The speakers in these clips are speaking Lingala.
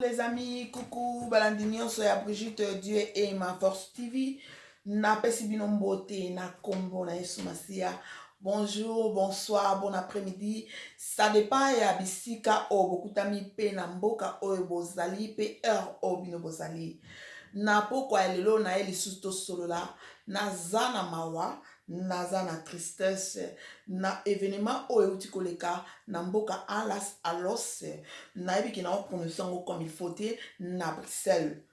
Les amis, coucou, balandinion, soya Brigitte, Dieu et ma force TV. Na pesibino beauté, na combo, na esumasia. Bonjour, bonsoir, bon après-midi. Ça dépend ya bisika o bokutami pe na mboka o bozali pe heure o bino bozali. Na pokwa elelo na eli susto solo la. Na zana mawa. Naza na tristesse na événement o euti koleka na mboka alas alos na ebi ki na prononcer ngo comme il faut te na Bruxelles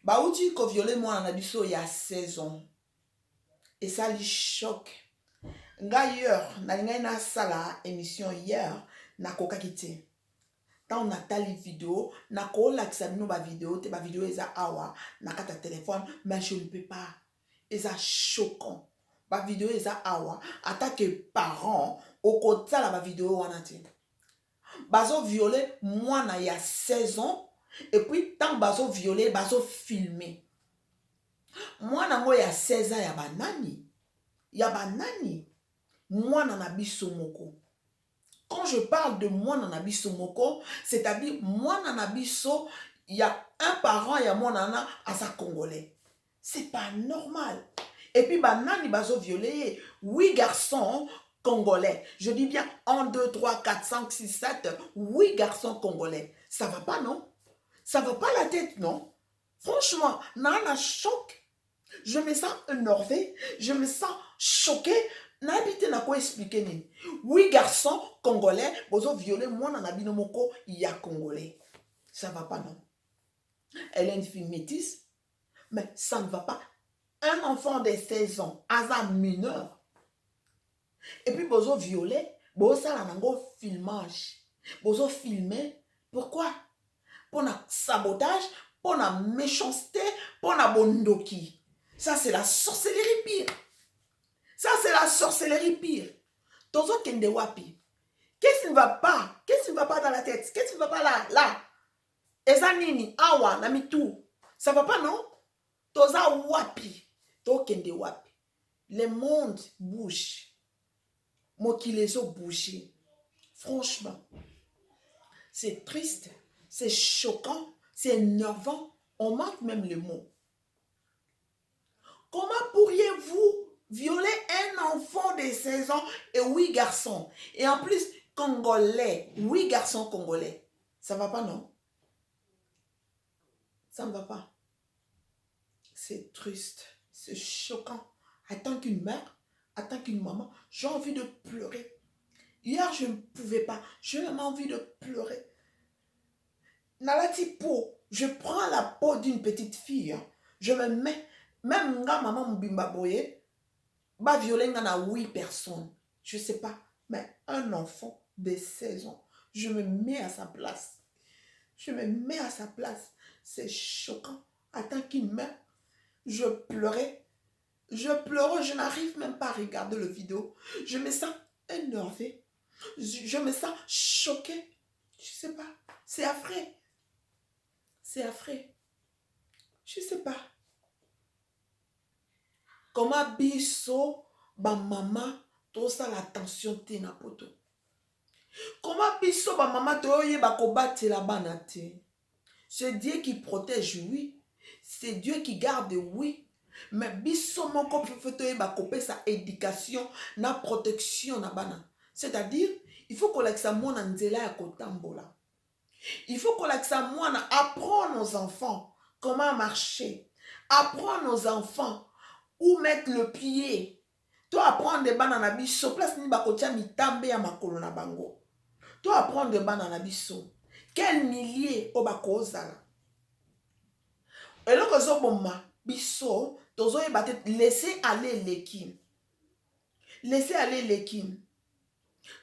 ba uti ko violer moi na biso ya saison et ça li choc nga hier na lingai na sala émission hier na koka kiti tant na tali vidéo na ko lakisa bino ba vidéo te ba vidéo eza awa na kata téléphone mais je ne peux pas eza choquant. Ba vidéo eza awa attaque parents au côté la ba vidéo wana te bazo violer mwana ya 16 ans et puis tant bazo violer bazo filmer mwana ngo ya 16 ans ya banani mwana na biso moko. Quand je parle de mwana na biso moko, c'est-à-dire mwana na biso il y a un parent ya mwana na asa congolais. C'est pas normal. Et puis, banani bazo violé, 8 garçons congolais. Je dis bien 1, 2, 3, 4, 5, 6, 7, 8 garçons congolais. Ça va pas, non? Ça va pas la tête, non? Franchement, nana choc. Je me sens énervé, je me sens choqué. N'habite n'a quoi expliquer ni. 8 garçons congolais, bozo violé, moi n'en habite moko, il y a congolais. Ça va pas, non? Elle est une fille métisse, mais ça ne va pas. Un enfant de 16 ans, un mineur. Et puis, bozo violé, bozo la nango filmage. Bozo filmer. Pourquoi? Pour na sabotage, pour na méchanceté, pour na bondoki. Ça, c'est la sorcellerie pire. Ça, c'est la sorcellerie pire. Tozo kende wapi. Qu'est-ce qui ne va pas? Qu'est-ce qui ne va pas dans la tête? Qu'est-ce qui ne va pas là? Là. Ezanini, awa, namitu. Ça va pas, non? Toza wapi. Tokende wapi. Le monde bouge. Mokilezo bouge. Franchement, c'est triste, c'est choquant, c'est énervant. On manque même le mot. Comment pourriez-vous violer un enfant de 16 ans et 8 garçons? Et en plus, congolais, 8 garçons congolais. Ça va pas, non? Ça ne va pas. C'est triste, c'est choquant. En tant qu'une mère, en tant qu'une maman, j'ai envie de pleurer. Hier, je ne pouvais pas. J'ai envie de pleurer. Nalati peau, je prends la peau d'une petite fille. Je me mets, même nga maman mbimba boye, ba violer na 8 personnes. Je sais pas, mais un enfant de 16 ans, je me mets à sa place. Je me mets à sa place. C'est choquant. En tant qu'une mère, je pleurais. Je n'arrive même pas à regarder le vidéo. Je me sens énervée. Je me sens choquée. Je sais pas. C'est affreux. C'est affreux. Je sais pas. Comment biso, ba maman, tout ça l'attention te na poto. Comment biso, ba maman, to ye ba kobate la banate. C'est Dieu qui protège, oui. C'est Dieu qui garde, oui. Mais biso moko fefetoye ba kopé sa éducation na protection na bana. C'est-à-dire, il faut qu'on lakisa mona nzela ya kotambola. Il faut qu'on lakisa mona apprendre nos enfants comment marcher. Apprendre nos enfants où mettre le pied. Toi apprendre des bana na biso place ni ba kotia mitambe ya makolo na bango. Toi apprendre des bana na biso. Quel millier o ba kozala. Et là que bomma biso tozo e batte laisser aller l'équipe. Laisser aller l'équipe.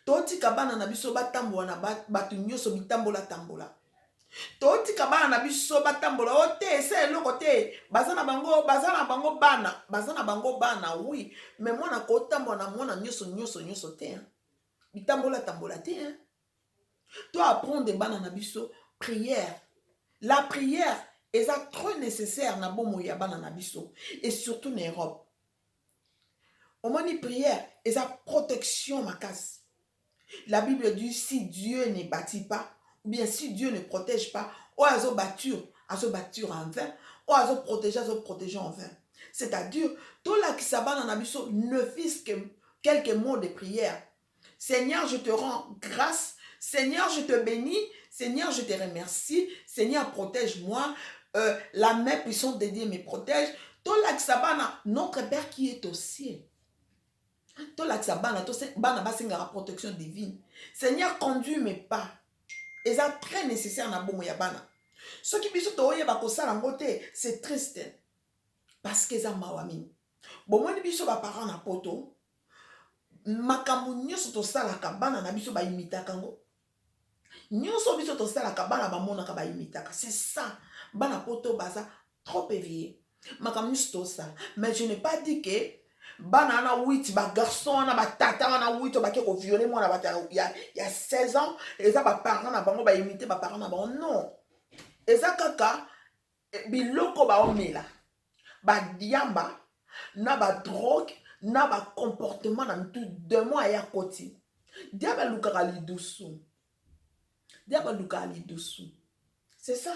Toti kabana na biso batambola na batu nyoso bitambola tambola. Toti kabana na biso batambola o te se eloko te bazana bango bana oui mais moi na ko tambola na mona nyoso te hein. Bitambola tambola te hein. Toi apprendre bana na biso prière. La prière est trop nécessaire na bomo ya bana na biso et surtout en Europe. Au moins ni prière et sa protection ma casse. La Bible dit si Dieu ne bâtit pas ou bien si Dieu ne protège pas, ou azo batture en vain, ou azo protéger en vain. C'est-à-dire, tout là qui s'abandonne à biso ne fils que quelques mots de prière. Seigneur, je te rends grâce. Seigneur, je te bénis. Seigneur, je te remercie. Seigneur, protège-moi. La main puissante de Dieu me protège. Tout là qui s'abandonne, notre Père qui est au ciel. Tout là qui s'abandonne, tout la protection divine. Seigneur, conduis mes pas. Et ça très nécessaire na bomo ya bana. Ce qui biso to oye ba ko sala ngote, c'est triste. Parce que ça mawami. Bon moi ni biso ba parents na poto. Makambo nyonso to sala ka bana na biso ba imitaka ngo. Nyonso biso to sala ka bana ba mona ka ba imitaka. C'est ça. Bana poto baza trop éveillé. Makambo nyonso to sala. Mais je n'ai pas dit que bana na 8 ba garçon na ba tata na 8 ba ke ko violer moi na ba il y a 16 ans et ça ba parents na bango ba imiter ba parents na bango non. Et ça kaka biloko ba omela. Ba diamba na ba drogue na ba comportement na tout de moi ya koti. Diaba lukaka lidusu. Diaba lukaka lidusu. C'est ça.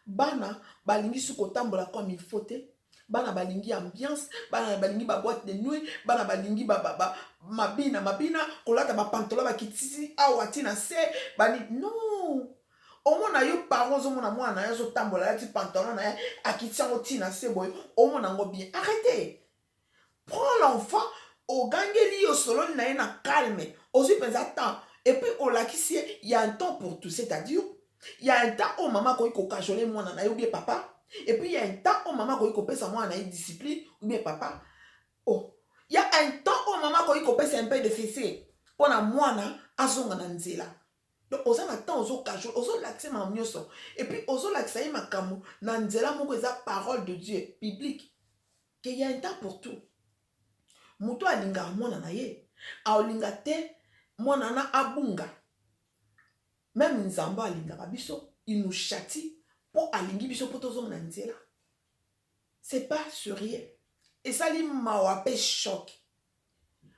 Bana balingi su kotambola comme il faut te. Bana balingi ambiance, bana balingi ba boîte de nuit, bana balingi mabina kolata ba pantalon ba kitisi awati na se bani non. Omona yo parents omona mwana ya zo tambola ya ti pantalon na akiti ngo ti na se boy, omona ngo bien. Arrêtez. Prends l'enfant au gangeli yo solo na ye na calme. Aussi pensa temps et puis au lakisi il y a un temps pour tout, c'est-à-dire il y a un temps où maman ko cajoler mwana na yo bien papa. Et puis il y a un temps où maman ko pesa mwana na discipline ou bien papa. Oh, il y a un temps où maman ko pesa un peu de fessé. Pona mwana azonga na nzela. Donc oza na temps ozo cajoler, ozo l'accès ma nyoso. Et puis ozo l'accès makamu na nzela moko eza parole de Dieu biblique. Que il y a un temps pour tout. Muto alinga mwana na ye. Aolinga te mwana na abunga. Même Nzamba alinga biso, il nous châtie pour alingi biso pour tozo na nzela. C'est pas sur rien. Et ça li mawape choc.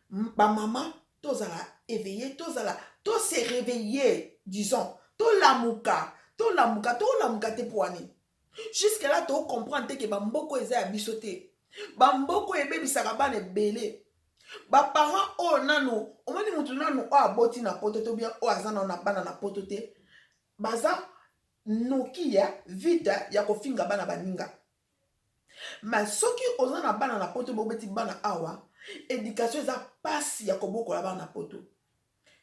Ba maman tozala éveillé, tozala to se réveiller, disons, to lamuka te poani. Jusque là to comprendre que ba mboko eza ya biso te. Ba mboko ebebisaka bana ebele. Ba parents o nano, o mani mutu nano o aboti na poto to bien o azana na bana na poto te. Baza nokia vita ya kofinga bana baninga. Mais soki ozana bana na poto bobeti bana awa, éducation eza pasi ya koboko la bana na poto.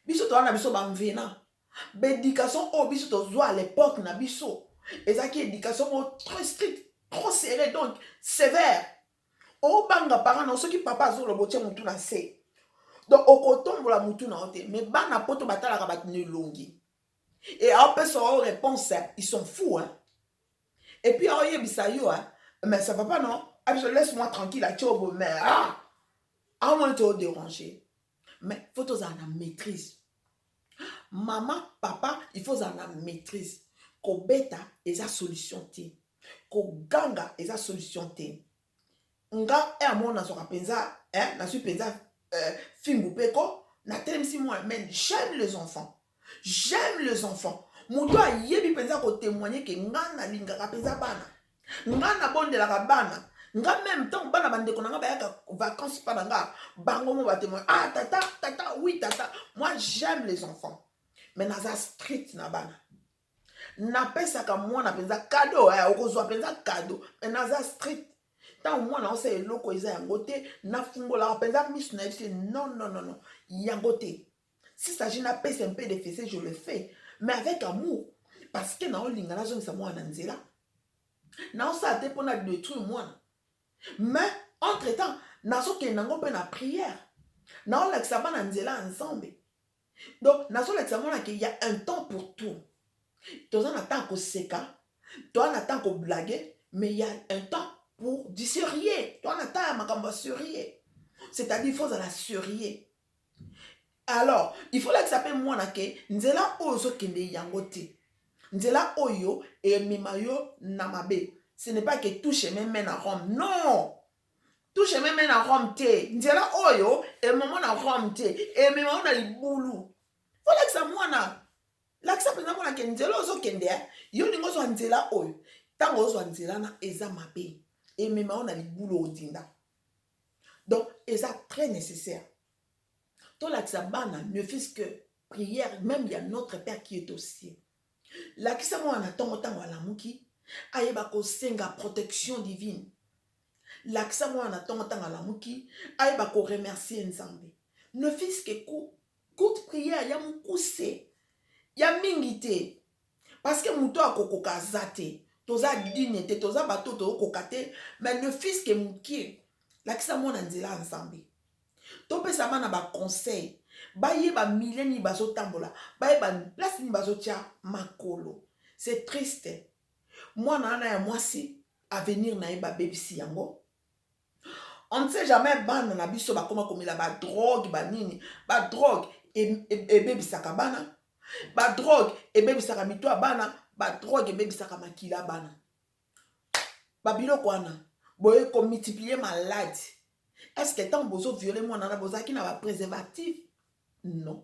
Biso to wana biso bamvena. Bédication o biso to zo à l'époque na biso. Ezaki éducation trop stricte, trop serrée donc sévère. O banga parents na soki papa zo lo botie mutu na se. Donc o kotombola mutu na ote, mais bana poto batala ka batine longi. Et après ça réponse, ils sont fous hein. Et puis oh yebisa yo hein, mais ça va pas non. Laisse-moi tranquille à tchobo mais à moins te déranger. Mais faut aux en maîtrise. Maman, papa, il faut en maîtrise. Ko beta eza solution te. Ko ganga eza solution te. Nga mon na soka penza, hein, na su penza fingu peko, na telemsi moi mais j'aime les enfants. J'aime les enfants. Muto yebi penza ko témoigner que nga na linga ka penza bana. Nga na bonde la bana. Nga même temps bana bande ko nga ba ya vacances pa nga bango mo ba témoigner. Ah tata, oui tata. Moi j'aime les enfants. Mais naza street na bana. Na pesa ka mwana penza cadeau, okozwa penza cadeau. Mais naza street. Tant mwana ose eloko eza yango te, na fungola penza miss na ese non. Yango te. Si s'agit na pesa un peu de fessé, je le fais. Mais avec amour. Parce que na olinga na zongi sa mwana nzela. Na osa te pona détruire mwana. Mais entre-temps, na so ke nango pe na prière. Na ola ki sa bana nzela ensemble. Donc, na so la ki sa mwana ke y a un temps pour tout. Toza na temps ko seka, toza na temps ko blaguer, mais y a un temps pour du sérieux. Toza na temps makambo sérieux. C'est-à-dire il faut la sérieux. Alors, il faut là que ça s'appelle moi nake nzela ozo kende yango te. Nzela oyo et mimayo namabe. Ce n'est pas que tout chemin mène à Rome. Non. Tout chemin mène à Rome te. Nzela oyo et maman à Rome te. Et maman na libulu. Faut là que ça moi na. lakisa mpenza mpona ke nzela ozokende yo ndenge ozwa nzela oyo ntango ozwa nzela na eza mabe emema o na libulu odinda. Donc eza très nécessaire tolakisa bana ne fût-ce que prière même il y a notre Père qui est au ciel. Lakisa mwana ntongo ntango alamuki ayeba kosenga protection divine. Lakisa mwana ntongo ntango alamuki ayeba ko remercier Nzambe. Ne fût-ce que courte prière ya mukuse ya mingi te parce que muto akokoka aza te toza digne te toza bato tokoka te mais ne fût-ce que mukie lakisa mwana nzela ya Nzambe. Topesa bana ba conseil bayeba mile ni bazotambola bayeba place ni bazotia makolo. C'est triste mwana ana ya mwasi avenir na ye babebisi yango. On ne sait jamais bana na biso bakoma komela ba drogue banini ba drogue ebebisaka bana ba drogue ebebisaka mitwa bana ba drogue ebebisaka makila bana ba biloko wana boye ko multiplier malade. Est-ce que tant bozo violer mwana na bozaki na ba préservatif? Non.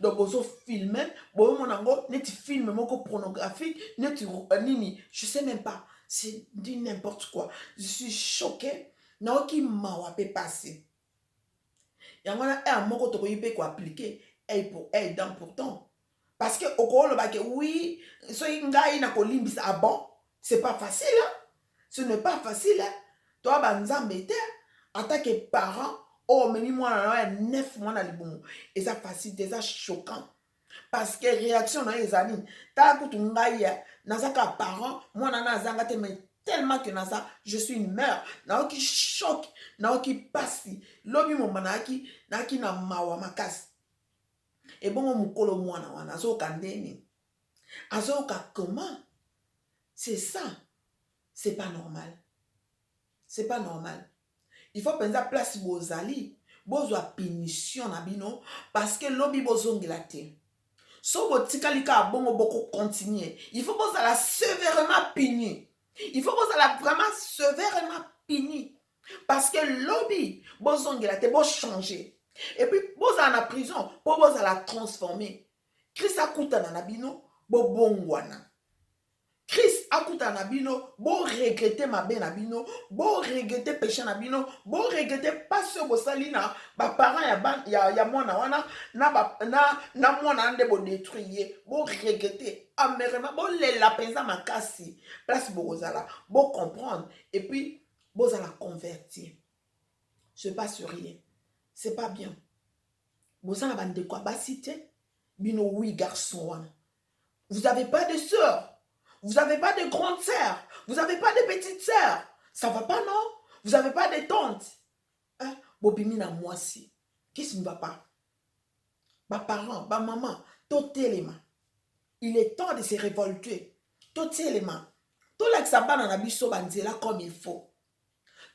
Donc bozo filmer boye mwana ngo neti film moko pornographique neti nini je sais même pas, c'est du n'importe quoi. Je suis choquée. Naoki mawa pe passer. Yangona un moko to koyipe ko appliquer pour aidant pourtant. Parce que au colo ba que oui, so ngai na kolimbisa ah bon, c'est pas facile hein? Ce n'est pas facile hein? Toi ba nzambe te attaque parents oh meni mwana na 9 mois na libumu. Et ça facile, c'est ça choquant. Parce que réaction na ezali ta kutu ngai nazaka parents mwana na zanga te mais tellement que nasa je suis une mère naoki choc naoki pasi lobi mo manaki naki na mawa makasi et bon mukolo mwana wana azoka ndeni azoka comment? C'est ça, c'est pas normal, c'est pas normal. Il faut penser à place bozali bozwa punition na bino parce que lobi bozongela te. So botikalika bongo boko continuer. Il faut que ça la sévèrement puni. Il faut que ça la vraiment sévèrement puni. Parce que lobby, bozongela te bo changer. Et puis boza na prison, pour boza la transformer. Christ akuta na nabino, bo bongwana. Christ akuta na bino, bo regretter ma ben na bino, bo regretter péché na bino, bo regretter pas ce bo salina, ba parents ya mwana wana na mwana ande bo détruire, bo regretter amèrement, bo lela penza makasi, place bo zala, bo comprendre et puis bo zala convertir. Se passe rien. C'est pas bien. Bo zala bande quoi basité, bino oui garçon wana. Vous n'avez pas de sœur. Vous n'avez pas de grande sœur. Vous n'avez pas de petite sœur. Ça va pas, non? Vous n'avez pas de tante. Hein? Bobimi na moi si. Qu'est-ce qui ne va pas? Ba parents, ba maman, tout élément. Il est temps de se révolter. Tout élément. Tout l'examen dans la biso banzela comme il faut.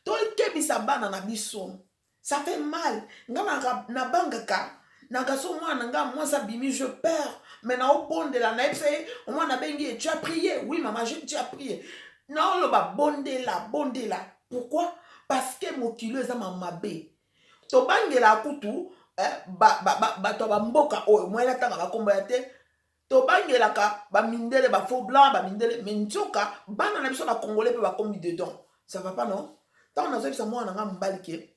Tout le kebisa bana na biso. Ça fait mal. Nga na bangaka. Nagaso moi nanga moi ça bimi je perds. Maintenant au pont de la naïf au moins na bengi tu as prié. Oui maman tu as prié. Non le ba bonde là. Pourquoi? Parce que mon kilo est ma mabé. To bangela kutu ba to ba mboka o moi la tanga ba komba te. To bangela ka ba mindele ba faux blanc ba mindele menchoka bana na biso ba congolais pe ba kombi dedans. Ça va pas non? Tant on a ça moi nanga mbalike.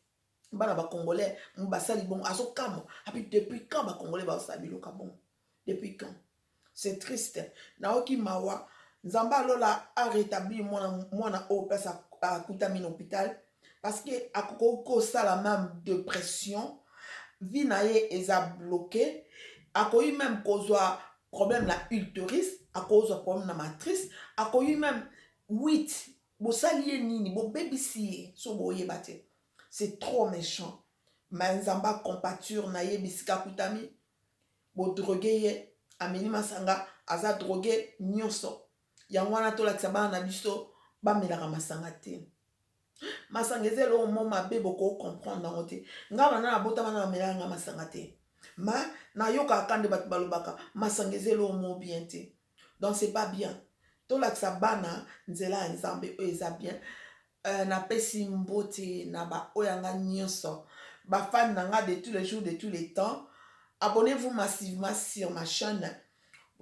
Bana ba congolais mbasali bon aso kamo api depuis quand ba congolais ba sabilo ka bon depuis quand? C'est triste. Naoki mawa nzamba lola a rétabli mwana o pesa a kutami hôpital parce que akoko sala même dépression vie na ye eza bloqué akoyi même kozwa problème na utérus akozwa problème na matrice akoyi même 8 bosali nini bo bebisi so boyeba te. C'est trop méchant. Manzamba compature na ye bisika kutami. Bo drogué ye. Ameni masanga. Aza drogué nyonso. Yangwana to la tsaba na biso. Ba melaka masanga te. Masanga ezelo mo mabe boko comprendre na ngote. Nga wana na bota wana melanga masanga te. Ma na yoka akande bat balobaka. Masanga ezelo mo bien te. Donc c'est pas bien. To la tsaba na nzela nzambe eza bien. Na pesi mbote na ba oyanga nyonso ba fan nanga de tous les jours de tous les temps. Abonnez-vous massivement sur ma chaîne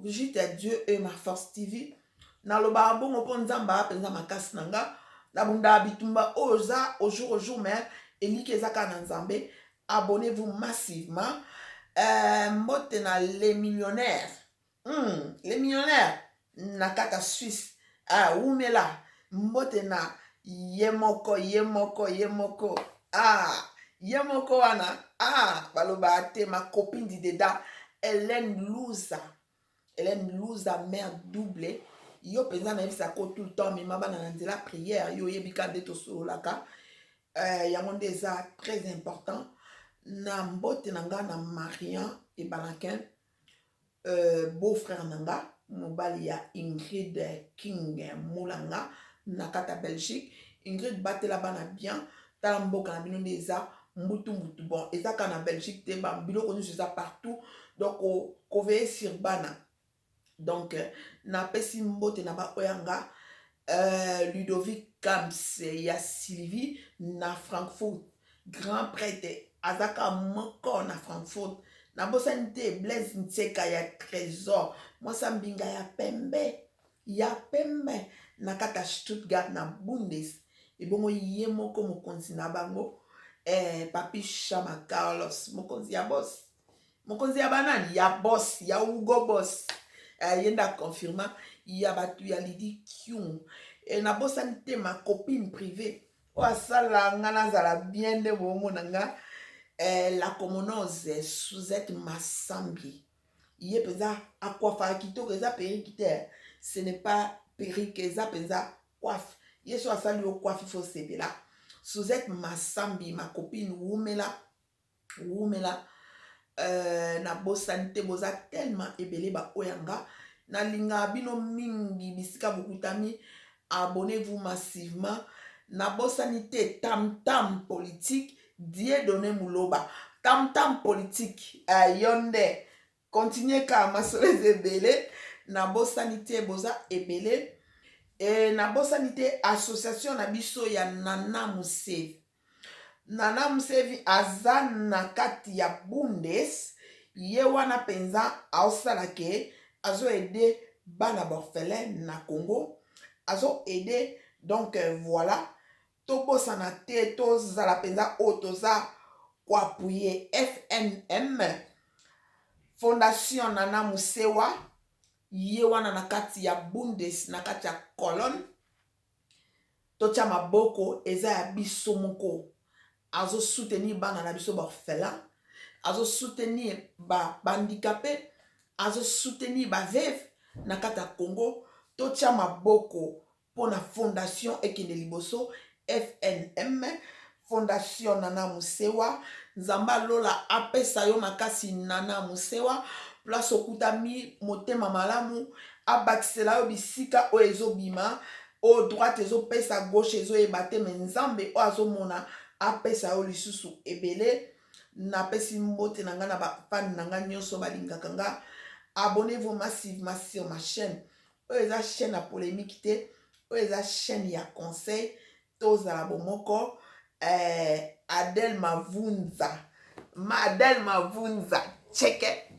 Brigitte Dieu est ma force TV. Naloba bongo po nzamba penza makasi nanga. Nabunda bitumba oza au jour mais elike ezaka na nzambe. Abonnez-vous massivement. Mbote na les millionnaires. Les millionnaires nakata Suisse. Umela mbote na yemoko. Yemoko wana. Baloba te ma copine di deda Hélène Louza mère double. Yo penza na yebisa ko tout le temps mais mabana na nzela prière yo yebika nde to sololaka. Yango nde eza très important. Na mbote nanga na Marian et Balakin beau-frère nanga mobali ya Ingrid King Moulanga na kata Belgique. Ingrid batela bana bien tala mboka na bino nde eza mbutu bon eza ka na Belgique te ba biloko nyonso eza partout donc ko veiller sur bana donc na pesi mbote na ba oyanga Ludovic Kams ya Sylvie na Frankfurt grand prêtre azaka moko na Frankfurt na bosani te Blaise Ntseka ya Trésor mwasa mbinga ya pembe na kata Stuttgart na Bundes ebongo ye moko mokonzi na bango Papi Chama Carlos mokonzi ya boss mokonzi ya banani ya boss ya Hugo Boss yenda confirma ya batu ya Lydie Kyung na bosani te ma copine privée o asala nga nazala bien de bomo nanga la commonose Suzette Massambi ye peza akwafa kitoko eza perikite ce n'est pas perruque eza peza coiffe yeso asali o coiffe faut sebela Suzette Massambi ma copine Wumela na bosani te boza tellement ebele ba oyanga na linga bino mingi bisika bokutami abonnez-vous massivement na bosani te tam politique Dieudonné Muloba tam politique yonde continuez ka masolez ebele na bosani te boza ebele na bosani te association na biso ya Nana Musevi aza na kati ya Bundes ye wana penza aosala ke azo aider bana borphelin na Congo azo aider donc voilà tobosana te tozala penza o toza kwa appuyer FNM Fondation Nana Musewa ye wana na kati ya Bundes na kati ya Cologne totia maboko eza ya biso moko azo soutenir bana na biso borphelin azo soutenir ba handicapé azo soutenir ba veuve na kata Congo totia maboko pona fondation ekende liboso FNM Fondation Nana Musewa nzamba lola apesa yo makasi Nana Musewa place okutami motema malamu abakisela yo bisika o ezobima o droite ezopesa gauche ezoyeba te me nzambe o azomona apesa yo lisusu ebele na pesi mbote na nga na bafani na nga nyonso balingaka nga abonnez-vous massivement sur ma chaîne oyo eza chaîne ya polémique te oyo eza chaîne ya conseil tozala bomoko Adèle Mavunza check it.